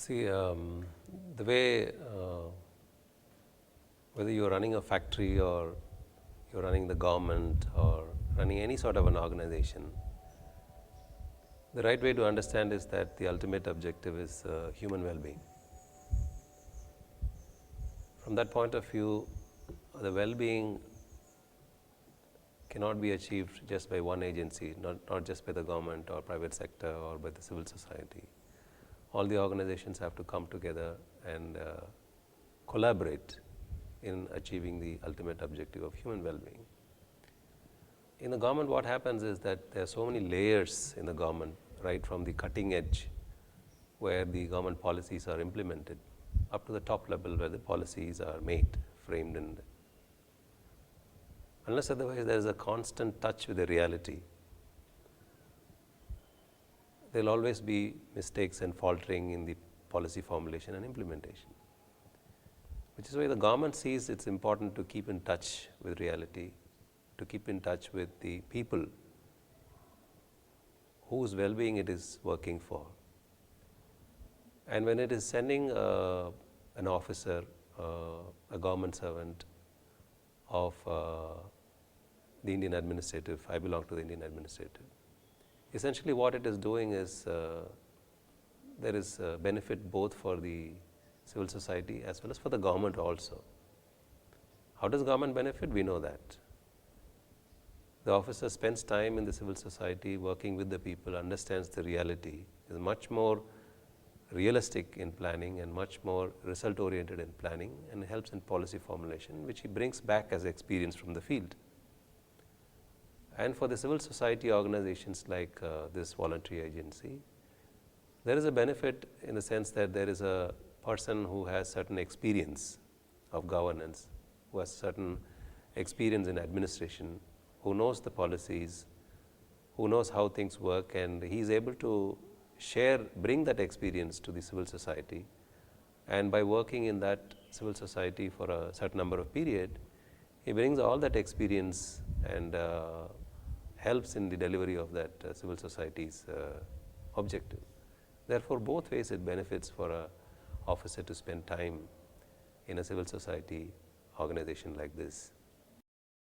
See, the way whether you're running a factory or you're running the government or running any sort of an organization, the right way to understand is that the ultimate objective is human well-being. From that point of view, the well-being cannot be achieved just by one agency, not just by the government or private sector or by the civil society. All the organizations have to come together and collaborate in achieving the ultimate objective of human well-being. In the government, what happens is that there are so many layers in the government, right from the cutting edge where the government policies are implemented up to the top level where the policies are made, framed, and unless otherwise there is a constant touch with the reality, there will always be mistakes and faltering in the policy formulation and implementation. Which is why the government sees it's important to keep in touch with reality, to keep in touch with the people whose well-being it is working for. And when it is sending an officer, a government servant of the Indian administrative, I belong to the Indian administrative. Essentially what it is doing is there is benefit both for the civil society as well as for the government also. How does government benefit? We know that. The officer spends time in the civil society working with the people, understands the reality, is much more realistic in planning and much more result oriented in planning and helps in policy formulation, which he brings back as experience from the field. And for the civil society organizations like this voluntary agency, there is a benefit in the sense that there is a person who has certain experience of governance, who has certain experience in administration, who knows the policies, who knows how things work, and he is able to bring that experience to the civil society. And by working in that civil society for a certain number of period, he brings all that experience and helps in the delivery of that civil society's objective. Therefore, both ways it benefits for an officer to spend time in a civil society organization like this.